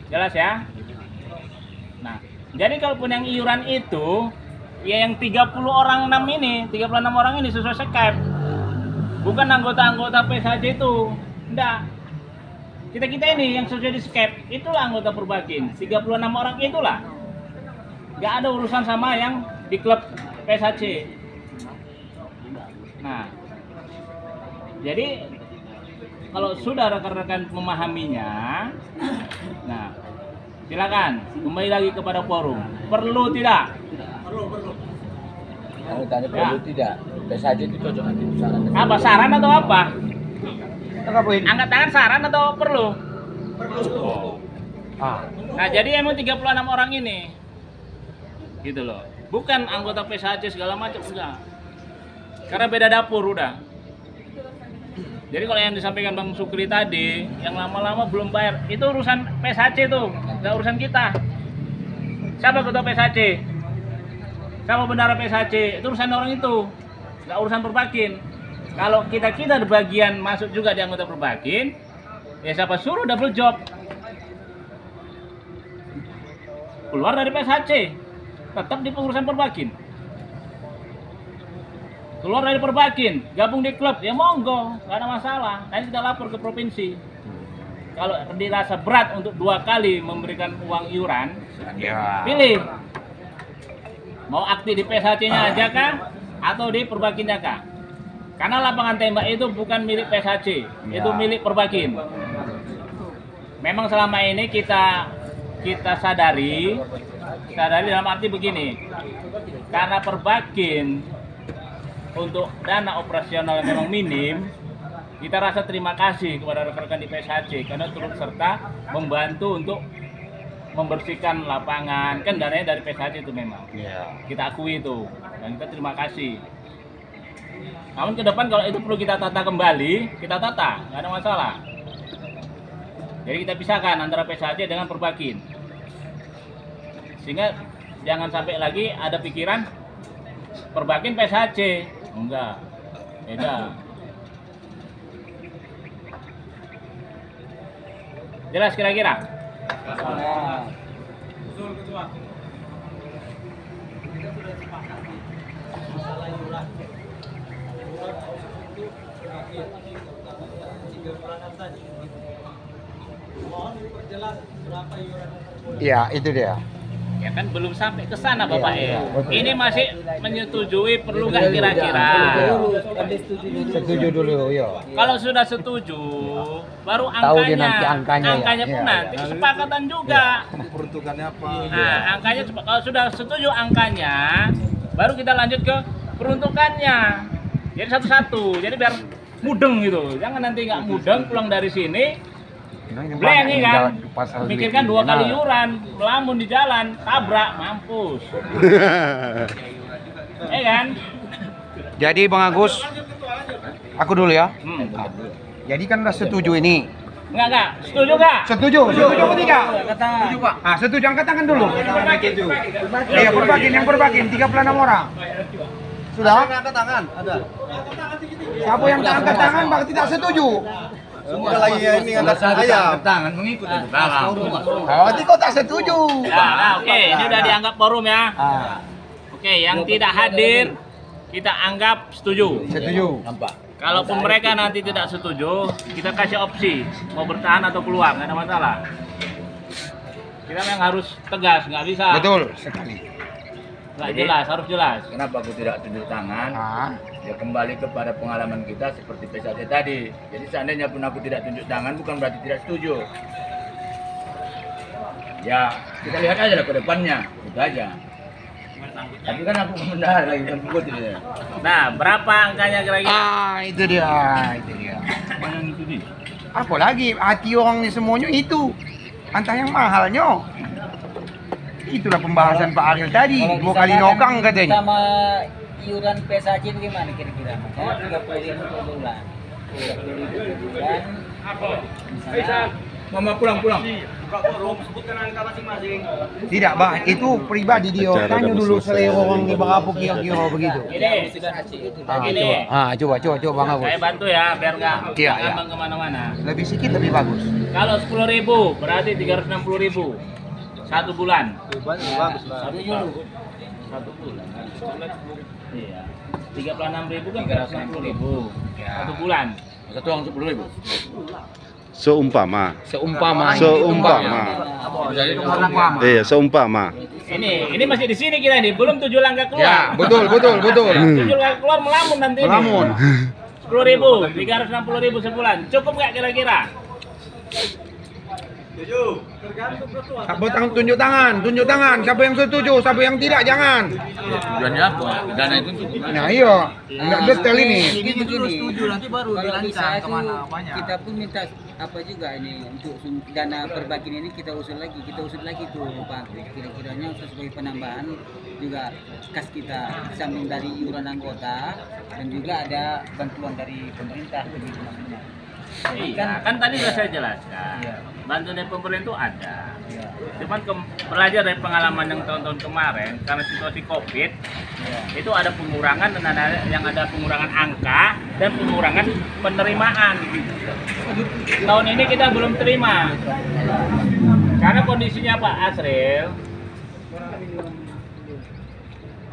Jelas ya. Nah, jadi kalaupun yang iuran itu ya yang 36 orang ini sesuai SKEP. Bukan anggota-anggota PSHC itu. Enggak. Kita ini yang sesuai di SKEP, itulah anggota Perbakin. 36 orang itulah. Enggak ada urusan sama yang di klub PSHC. Nah, jadi kalau sudah rekan-rekan memahaminya, nah silakan kembali lagi kepada forum. Perlu tidak? Kalau tanya perlu tidak, PSHC itu cocok nanti saran. Apa saran atau apa? Angkat tangan saran atau perlu? Perlu. Nah jadi emang 36 orang ini, gitu loh. Bukan anggota PSHC segala macam enggak. Karena beda dapur udah. Jadi kalau yang disampaikan Bang Sukri tadi, yang lama-lama belum bayar, itu urusan PSHC tuh, nggak urusan kita. Siapa ketua PSHC? Siapa bendara PSHC? Itu urusan orang itu, nggak urusan Perbakin. Kalau kita di bagian masuk juga di anggota Perbakin, ya siapa suruh double job? Keluar dari PSHC, tetap di pengurusan Perbakin. Keluar dari Perbakin, gabung di klub, ya monggo, nggak ada masalah. Nanti kita lapor ke provinsi. Kalau dirasa berat untuk 2 kali memberikan uang iuran, pilih. Mau aktif di PSHC-nya aja kah? Atau di Perbakinnya kah? Karena lapangan tembak itu bukan milik PSHC, itu milik Perbakin. Memang selama ini kita sadari dalam arti begini. Karena Perbakin untuk dana operasional yang memang minim, kita rasa terima kasih kepada rekan-rekan di PSHC karena turut serta membantu untuk membersihkan lapangan. Kan dananya dari PSHC itu memang. Kita akui itu dan kita terima kasih. Namun ke depan kalau itu perlu kita tata kembali, kita tata, nggak ada masalah. Jadi kita pisahkan antara PSHC dengan Perbakin. Sehingga jangan sampai lagi ada pikiran Perbakin PSHC. Enggak, beda. Jelas kira-kira? Iya, itu dia. Ya kan belum sampai ke sana Bapak Ini masih menyetujui perlu nggak kira-kira? Setuju dulu, ya. Kalau sudah setuju, baru Tahu dia angkanya. nanti angkanya ya. Pun nanti kesepakatan juga. Peruntukannya apa? Nah, angkanya kalau sudah setuju angkanya, baru kita lanjut ke peruntukannya. Jadi satu-satu. Jadi biar mudeng gitu. Jangan nanti nggak mudeng pulang dari sini. Blank nih kan, mikirkan 2 kali iuran, melamun di jalan, tabrak, mampus. Kan? Jadi Bang Agus, aku dulu ya. Jadi kan udah setuju ini. Enggak, setuju nggak? Setuju apa tidak? Setuju Pak. Setuju angkat tangan dulu. Iya, Perbakin 36 orang. Sudah? Angkat tangan, ada. Siapa yang angkat tangan Bang tidak setuju? Semua lagi ini angkat ayam. Tangan mengikut itu barang. Berarti kau tak setuju. Nah, oke, ini udah dianggap forum ya. Oke, yang tidak hadir kita anggap setuju. Setuju. Kalaupun mereka nanti tidak setuju, kita kasih opsi mau bertahan atau keluar, nggak ada masalah. Kita memang harus tegas, nggak bisa. Betul sekali. Nggak jelas, harus jelas. Kenapa aku tidak tunjuk tangan? Ya kembali kepada pengalaman kita seperti PSHC tadi. Jadi seandainya pun aku tidak tunjuk tangan bukan berarti tidak setuju. Ya kita lihat aja lah ke depannya, itu aja. Tapi kan aku benar lagi kan begitu ya. Nah, berapa angkanya kira-kira? Itu dia. Mana itu dia? Apalagi hati orang ini semuanya itu. Entah yang mahalnya. Itulah pembahasan Pak Ariel tadi. 2 kali nokang katanya. Sama iuran PSAC bagaimana kira-kira? Karena 30.000 per bulan. 30.000 per bulan. Misalnya, Mama pulang. Tidak, Bah, itu pribadi dia. Tanya dulu selera orang di berapa kira-kira begitu. Coba Bang Agus. Saya bantu ya biar nggak Iya. ngambang kemana-mana. Lebih sedikit lebih bagus. Kalau 10.000 berarti 360.000 1 bulan. Bagus lah. Satu bulan. Iya. 36.000 kan 360.000 1 bulan. Satu orang 10.000. Seumpama. Seumpama. Iya, seumpama. Ini masih di sini kita ini, belum 7 langkah keluar. Ya, betul. 7 langkah keluar melamun nanti ini. Melamun. 10.000, 360.000 sebulan. Cukup nggak kira-kira? Tunjuk tangan. Siapa yang setuju, siapa yang tidak, jangan. Tujuannya apa? Dana itu untuk Nah, iya. Enggak detail ini. Ini dulu setuju nanti baru kalau bisa dirancang itu kemana banyak. kita pun minta apa juga ini untuk dana perbakin ini kita usul lagi tuh Pak. Kira-kiranya sebagai penambahan juga kas kita samping dari iuran anggota dan juga ada bantuan dari pemerintah begitu maksudnya. Iya, kan tadi sudah saya jelaskan. Bantuan dari pemerintah itu ada. Cuman belajar dari pengalaman yang tahun-tahun kemarin, karena situasi COVID, itu ada pengurangan dan ada pengurangan angka dan pengurangan penerimaan. Tahun ini kita belum terima. Karena kondisinya Pak Asril,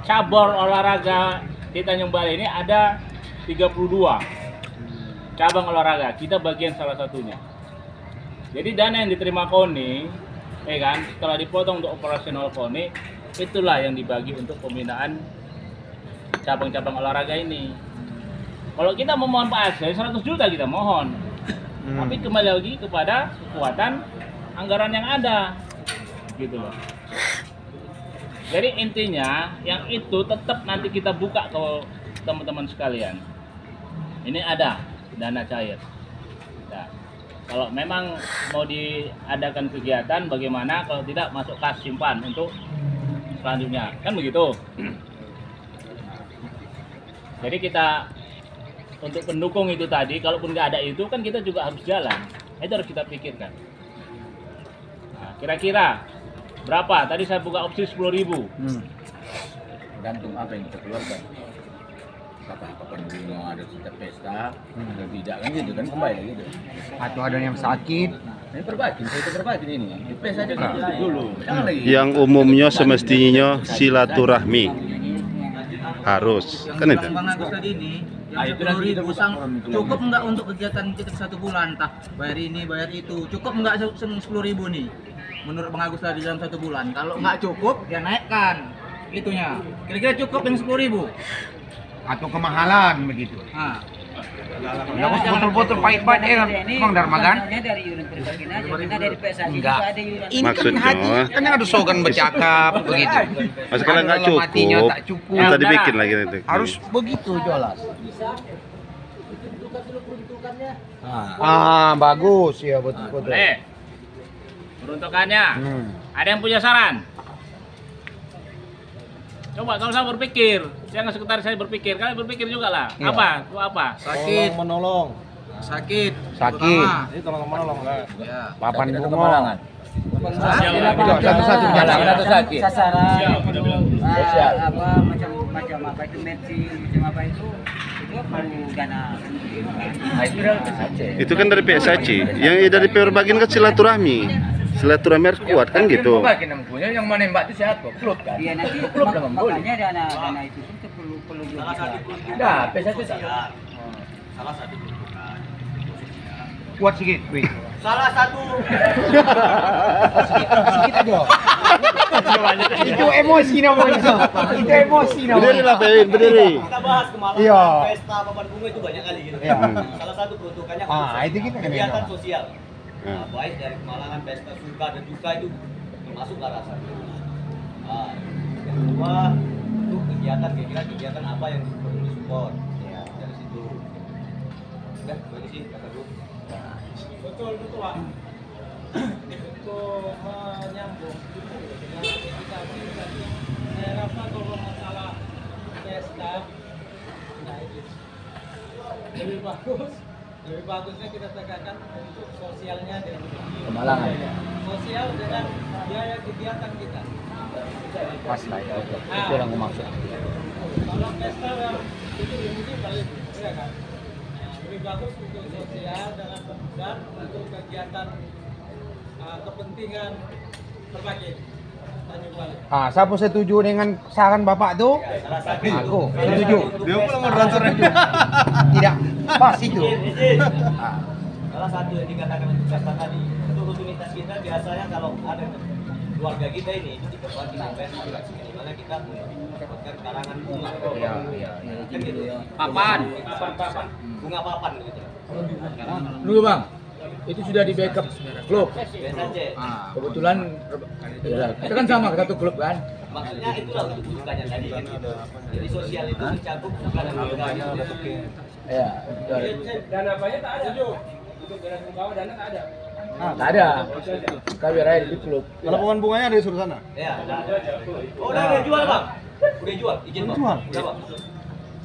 cabur olahraga di Tanjung Balai ini ada 32 cabang olahraga, kita bagian salah satunya. Jadi dana yang diterima KONI, kan, setelah dipotong untuk operasional KONI, itulah yang dibagi untuk pembinaan cabang-cabang olahraga ini. Kalau kita memohon Pak Asril 100 juta kita mohon, tapi kembali lagi kepada kekuatan anggaran yang ada, gitu loh. Jadi intinya yang itu tetap nanti kita buka ke teman-teman sekalian. Ini ada dana cair. Nah, kalau memang mau diadakan kegiatan, bagaimana? Kalau tidak, masuk kas simpan untuk selanjutnya, kan begitu. Jadi kita untuk pendukung itu tadi, kalaupun nggak ada itu, kan kita juga harus jalan. Itu harus kita pikirkan. Nah, kira-kira berapa? Tadi saya buka opsi 10.000. tergantung apa yang kita keluarkan. Kapan dulu ada kita pesta, ada tidak kan gitu kan kembali gitu. Atau ada yang sakit. Ini perbakin, saya perbakin ini. Di pesta aja dulu. Jangan lagi. Yang umumnya semestinya silaturahmi harus kan itu. Bang Agus tadi ini yang 10.000 cukup enggak untuk kegiatan kita 1 bulan, entah bayar ini bayar itu, cukup enggak 10.000 nih menurut Bang Agus tadi dalam 1 bulan? Kalau enggak cukup ya naikkan itunya, kira-kira cukup yang 10.000 atau kemahalan begitu. Nah, Botol-botol pahit-pahit Bang Darmagan. Dari iuran perbakin aja, karena dari PSAC Enggak. juga ada iuran. Ini Maksudnya, kan hati, kan yang ada slogan bercakap begitu. Mas kalau nggak Kalau matinya cukup, tak cukup. kita dibikin lagi nanti. Harus begitu jelas. Bagus ya betul. Boleh. Peruntukannya. Ada yang punya saran? Coba kalau saya berpikir, jangan sekitar saya berpikir, kalian berpikir juga lah. Iya. Apa? Itu apa? sakit, Menolong. sakit, Sakit. Ini tolong menolong lah. ya. Papan bunga. Kemalangan. Satu-satu jalan. Atau sakit. Sasaran Siap, untuk Sosial. apa macam apa itu matching macam apa itu perlu dana. Nah, itu dari PSAC. Itu kan dari PSAC. Yang dari perbagian kan silaturahmi. Silaturahmi harus kuat kan gitu. Perbakin yang punya, yang menembak itu siapa? Klub kan? Iya nanti Klub dengan boleh. makanya dana itu pun perlu juga kita. Nah, PSAC salah. Salah satu peruntukan. Kuat sedikit, wih. Salah satu Sedikit aja. Itu emosi namanya. Itu emosi namanya. Berdiri lah, Pevin, berdiri. kita bahas kemarin Iya. pesta papan bunga itu banyak kali gitu. Iya. Salah satu peruntukannya Itu kita kan kegiatan enak. sosial. Nah, baik dari kemalangan pesta suka dan duka itu termasuk lah rasanya. Nah, yang kedua untuk kegiatan apa yang perlu disupport ya, dari situ. Udah, bagi sih kata gue. Betul Pak. Untuk menyambung dengan edukasi tadi, saya rasa kalau masalah pesta, nah itu lebih bagusnya kita tekankan untuk sosialnya dengan Kemalangan. sosial dengan biaya kegiatan kita. Pas lah ya, itu yang aku maksud. Kalau pesta yang itu mungkin paling ya kan. Lebih bagus untuk sosial dan untuk kegiatan kepentingan berbagi. Tanjung Balai. Siapa setuju dengan saran Bapak tuh? Aku setuju. Dia pula moderator. Tidak pas itu. Salah satu yang dikatakan untuk pesta tadi, untuk rutinitas kita biasanya kalau ada keluarga kita ini diperbuat di pesta, dimana kita mendapatkan karangan bunga. Iya. Kan gitu ya. Papan. Bunga papan gitu. Dulu Bang, itu sudah di backup klub. Biasa aja. Kebetulan ya, kita kan sama satu klub kan. Maksudnya itulah untuk bukannya tadi kan gitu. Jadi sosial itu mencakup bukan hanya Iya. Dana banyak tak ada. Untuk dana pembawa dana tak ada. Tak ada. Kami raya di klub. Kalau pohon bunganya ada di suruh sana. Ya, oh, udah jual bang? Udah jual, izin bang? Jual. Udah bang?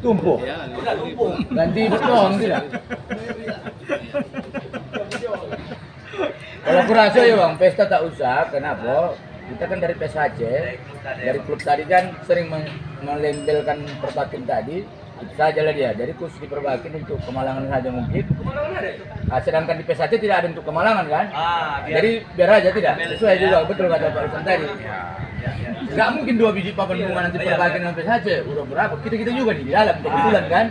Tumpuk. Udah tumpuk. Ganti beton tidak? Kalau aku rasa ya Bang, pesta tak usah. Kenapa? Kita kan dari PSHC, dari klub tadi kan sering melembelkan Perbakin tadi. Itu saja lah dia. Jadi khusus di Perbakin untuk Kemalangan saja mungkin. Sedangkan di PSHC tidak ada untuk Kemalangan kan? Jadi biar aja tidak. Sesuai juga betul kata Pak Ruslan tadi. Gak mungkin 2 biji papan bunga nanti Perbakin dengan PSHC. Udah berapa? Kita juga di dalam kebetulan kan.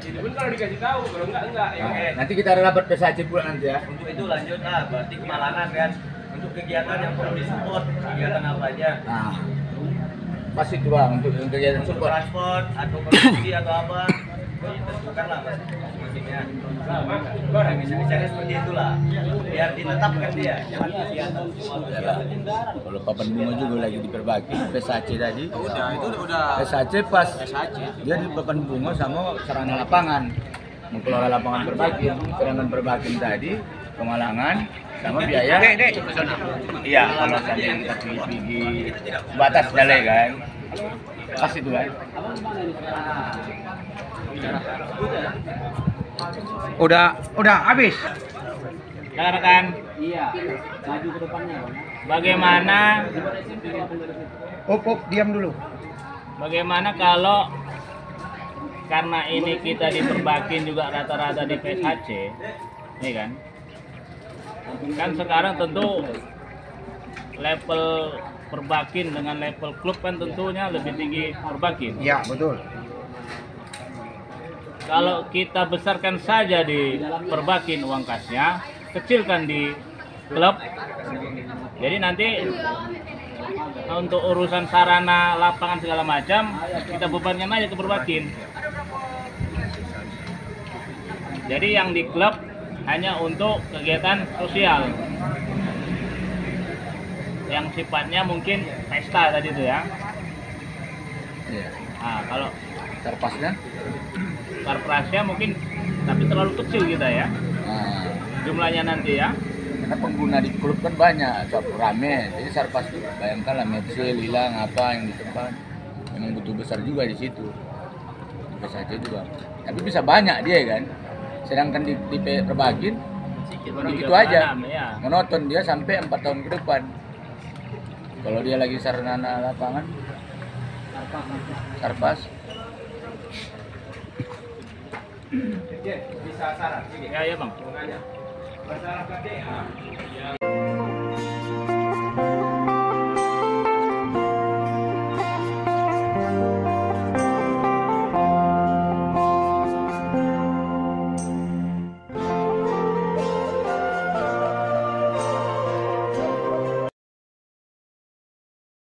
Itu pun kalau dikasih tahu, kalau enggak ya. Nanti kita ada rapat PSHC pula nanti ya. Untuk itu lanjut lah, berarti Kemalangan kan. Untuk kegiatan yang perlu disupport, kegiatan apa aja? Nah, pas itu Bang, untuk kegiatan Untuk support. transport atau produksi atau apa? Ditentukan lah masing-masingnya. Nah, misalnya seperti itulah. Biar ditetapkan dia, jangan kegiatan semua kegiatan. Kalau papan bunga juga lagi diperbagi PSHC tadi. Itu udah PSHC pas dia di papan bunga sama sarana lapangan. Mengelola lapangan Perbakin, serangan Perbakin tadi, Kemalangan sama biaya. Iya, kalau seandainya kita pergi batas jalan kan. Pas itu kan. Udah habis. Rekan-rekan, Iya, maju ke depannya. bagaimana Diam dulu. bagaimana kalau karena ini kita di Perbakin juga rata-rata di PSHC, ini kan? Kan sekarang tentu level Perbakin dengan level klub kan tentunya lebih tinggi Perbakin. Ya, betul. Kalau kita besarkan saja di Perbakin uang kasnya, kecilkan di klub. Jadi nanti untuk urusan sarana lapangan segala macam kita bebankan aja ke Perbakin. Jadi yang di klub hanya untuk kegiatan sosial. Yang sifatnya mungkin pesta tadi itu ya. Iya. Nah, kalau Sarpasnya? Sarprasnya mungkin tapi terlalu kecil kita ya. Nah, Jumlahnya nanti ya. karena pengguna di klub kan banyak, rame. Jadi Sarpas itu bayangkanlah Mepsil hilang apa yang di tempat. Memang butuh besar juga di situ. Bisa saja juga. Tapi bisa banyak dia kan. Sedangkan di Perbakin begitu aja. Ya. Monoton dia sampai 4 tahun ke depan. Kalau dia lagi sarana lapangan Sarpas. Bisa saran. Ya, Bang. Masalah KTA.